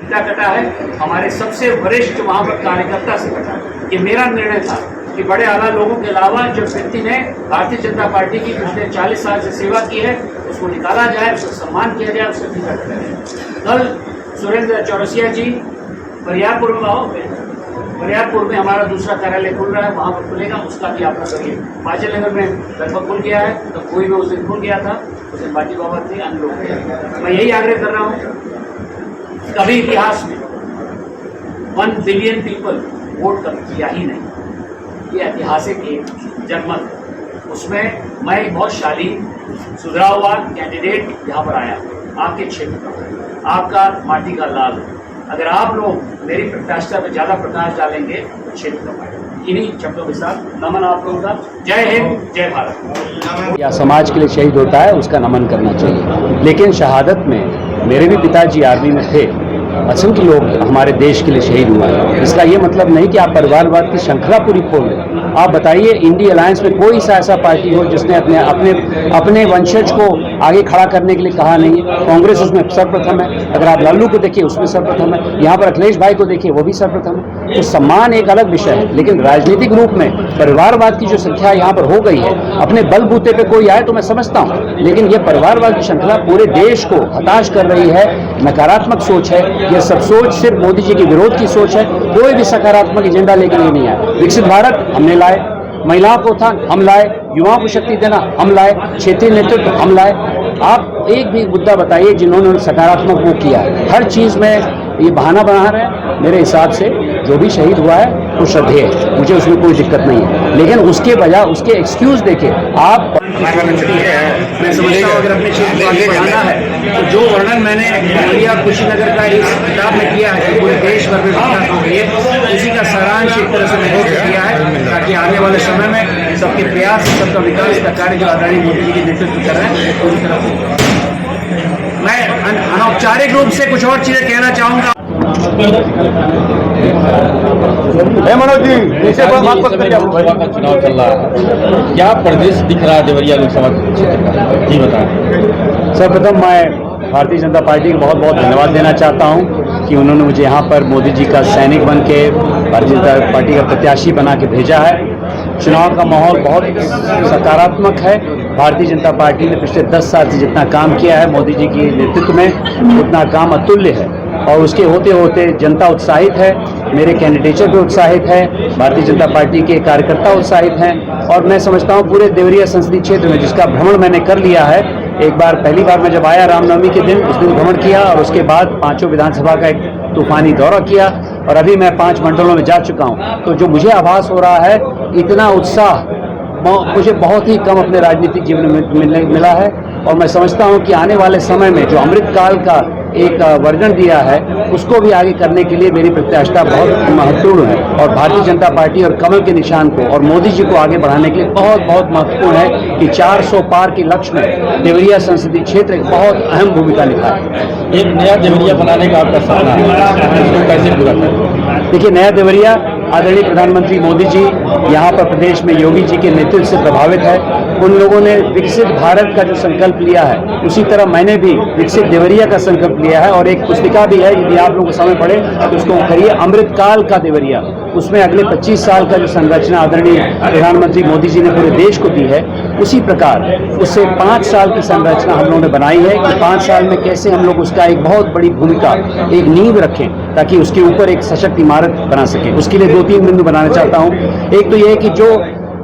क्या कटा है, हमारे सबसे वरिष्ठ वहाँ पर कार्यकर्ता से कटा है। ये मेरा निर्णय था कि बड़े आला लोगों के अलावा जो व्यक्ति ने भारतीय जनता पार्टी की पिछले 40 साल से सेवा की है उसको निकाला जाए, उसका सम्मान किया जाए, उसका टीका किया जाए। कल सुरेंद्र चौरसिया जी बरियारपुर में आओ, बरियारपुर में हमारा दूसरा कार्यालय खुल रहा है, वहाँ पर खुलेगा, उसका भी आप करिए। पाचल नगर में लगभग खुल गया है, तो कोई में उस दिन खुल गया था, उस दिन बाटी बाबा थे, अन्य लोग थे। मैं यही आग्रह कर रहा हूँ, कभी इतिहास में 1 बिलियन पीपल वोट कभी किया ही नहीं, ये ऐतिहासिक एक जनमत है। उसमें मैं एक बहुत शालीन सुधरा हुआ कैंडिडेट यहाँ पर आया, आपके क्षेत्र का, आपका माटी का लाल। अगर आप लोग मेरी प्रत्याशिता पर ज़्यादा प्रकाश डालेंगे तो क्षेत्र का फायदा। इन्हीं शब्दों के साथ नमन आप लोगों का। जय हिंद, जय भारत। या समाज के लिए शहीद होता है उसका नमन करना चाहिए, लेकिन शहादत में मेरे भी पिताजी आर्मी में थे, असंख्य लोग हमारे देश के लिए शहीद हुआ है। इसका ये मतलब नहीं कि आप परिवारवाद की श्रृंखला पूरी खोल दें। आप बताइए, इंडी अलायंस में कोई सा ऐसा पार्टी हो जिसने अपने वंशज को आगे खड़ा करने के लिए कहा नहीं है। कांग्रेस उसमें सर्वप्रथम है, अगर आप लालू को देखिए उसमें सर्वप्रथम है, यहाँ पर अखिलेश भाई को देखिए वो भी सर्वप्रथम है। तो सम्मान एक अलग विषय है, लेकिन राजनीतिक रूप में परिवारवाद की जो संख्या यहाँ पर हो गई है, अपने बलबूते पे कोई आए तो मैं समझता हूँ, लेकिन ये परिवारवाद की श्रृंखला पूरे देश को हताश कर रही है। नकारात्मक सोच है, यह सब सोच सिर्फ मोदी जी के विरोध की सोच है। कोई भी सकारात्मक एजेंडा लेकर ये नहीं आया। विकसित भारत हमने लाए, महिलाओं को उत्थान हम लाए, युवाओं को शक्ति देना हम लाए, क्षेत्रीय नेतृत्व हम लाए। आप एक भी मुद्दा बताइए जिन्होंने सकारात्मक वो किया है। हर चीज़ में ये बहाना बना रहे हैं। मेरे हिसाब से जो भी शहीद हुआ है वो श्रद्धेय है, मुझे उसमें कोई दिक्कत नहीं है, लेकिन उसके बजाय उसके एक्सक्यूज देके आप मैं समझता हूँ अगर अपने क्षेत्र को आगे बढ़ाना है तो जो वर्णन मैंने देवरिया कुशीनगर का इस किताब में किया है कि पूरे देश भर में विकास हो गई है, उसी का सारांश एक तरह से मैंने किया है, ताकि आने वाले समय में सबके प्रयास, सबका विकास का कार्य जो आदरणीय मोदी जी के नेतृत्व कर रहे हैं पूरी तरह से। मैं अनौपचारिक रूप से कुछ और चीजें कहना चाहूँगा। मनोज जी, लोकसभा का चुनाव चल रहा है, क्या परिदृश्य दिख रहा है देवरिया लोकसभा क्षेत्र का, जी बताएं। सर्वप्रथम मैं भारतीय जनता पार्टी को बहुत बहुत धन्यवाद देना चाहता हूं कि उन्होंने मुझे यहां पर मोदी जी का सैनिक बन के भारतीय जनता पार्टी का प्रत्याशी बना के भेजा है। चुनाव का माहौल बहुत सकारात्मक है। भारतीय जनता पार्टी ने पिछले 10 साल से जितना काम किया है मोदी जी के नेतृत्व में, उतना काम अतुल्य है और उसके होते होते जनता उत्साहित है, मेरे कैंडिडेचर पे उत्साहित है, भारतीय जनता पार्टी के कार्यकर्ता उत्साहित हैं और मैं समझता हूँ पूरे देवरिया संसदीय क्षेत्र में जिसका भ्रमण मैंने कर लिया है। एक बार पहली बार मैं जब आया रामनवमी के दिन, उस दिन भ्रमण किया और उसके बाद 5 विधानसभा का एक तूफानी दौरा किया और अभी मैं 5 मंडलों में जा चुका हूँ। तो जो मुझे आभास हो रहा है, इतना उत्साह मुझे बहुत ही कम अपने राजनीतिक जीवन में मिला है और मैं समझता हूं कि आने वाले समय में जो अमृत काल का एक वर्णन दिया है उसको भी आगे करने के लिए मेरी प्रत्याशिता बहुत महत्वपूर्ण है और भारतीय जनता पार्टी और कमल के निशान को और मोदी जी को आगे बढ़ाने के लिए बहुत बहुत महत्वपूर्ण है कि 400 पार के लक्ष्य में देवरिया संसदीय क्षेत्र एक बहुत अहम भूमिका निभाए। एक नया देवरिया बनाने का आपका सपना है, इसको कैसे पूरा करें? देखिए, नया देवरिया आदरणीय प्रधानमंत्री मोदी जी यहाँ पर प्रदेश में योगी जी के नेतृत्व से प्रभावित है। उन लोगों ने विकसित भारत का जो संकल्प लिया है, उसी तरह मैंने भी विकसित देवरिया का संकल्प लिया है और एक पुस्तिका भी है, यदि आप लोगों को समय पड़े तो उसको करिए अमृतकाल का देवरिया। उसमें अगले 25 साल का जो संरचना आदरणीय प्रधानमंत्री मोदी जी ने पूरे देश को दी है, उसी प्रकार उससे 5 साल की संरचना हम लोगों ने बनाई है कि 5 साल में कैसे हम लोग उसका एक बहुत बड़ी भूमिका, एक नींव रखें ताकि उसके ऊपर एक सशक्त इमारत बना सकें। उसके लिए 2-3 बिंदु बनाना चाहता हूँ। एक तो ये है कि जो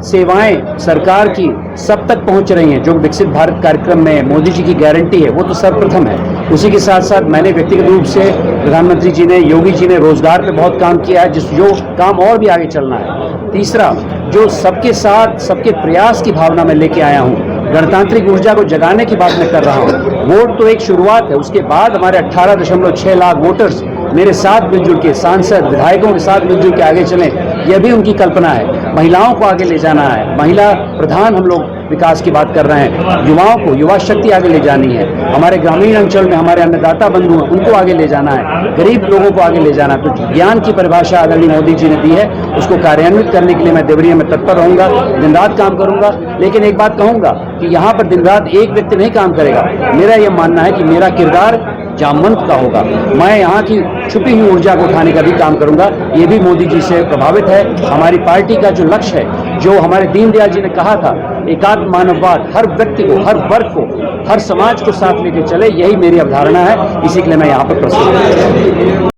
सेवाएं सरकार की सब तक पहुंच रही हैं, जो विकसित भारत कार्यक्रम में मोदी जी की गारंटी है, वो तो सर्वप्रथम है। उसी के साथ साथ मैंने व्यक्तिगत रूप से प्रधानमंत्री जी ने, योगी जी ने रोजगार पे बहुत काम किया है, जो काम और भी आगे चलना है। तीसरा, जो सबके साथ सबके प्रयास की भावना में लेके आया हूँ, गणतांत्रिक ऊर्जा को जगाने की बात मैं कर रहा हूँ। वोट तो एक शुरुआत है, उसके बाद हमारे 18.6 लाख वोटर्स मेरे साथ मिलजुल के, सांसद विधायकों के साथ मिलजुल के आगे चलें, यह भी उनकी कल्पना है। महिलाओं को आगे ले जाना है, महिला प्रधान हम लोग विकास की बात कर रहे हैं। युवाओं को, युवा शक्ति आगे ले जानी है। हमारे ग्रामीण अंचल में हमारे अन्नदाता बंधु हैं, उनको आगे ले जाना है। गरीब लोगों को आगे ले जाना है। तो ज्ञान की परिभाषा आदरणीय मोदी जी ने दी है, उसको कार्यान्वित करने के लिए मैं देवरिया में तत्पर रहूंगा, दिन रात काम करूंगा। लेकिन एक बात कहूंगा कि यहाँ पर दिन रात एक व्यक्ति नहीं काम करेगा। मेरा यह मानना है कि मेरा किरदार जहाँ मन का होगा। मैं यहाँ की छुपी हुई ऊर्जा को उठाने का भी काम करूंगा। ये भी मोदी जी से प्रभावित है। हमारी पार्टी का जो लक्ष्य है, जो हमारे दीनदयाल जी ने कहा था, एकात्म मानववाद, हर व्यक्ति को, हर वर्ग को, हर समाज को साथ लेके चले, यही मेरी अवधारणा है। इसी के लिए मैं यहाँ पर प्रस्तुत हूँ।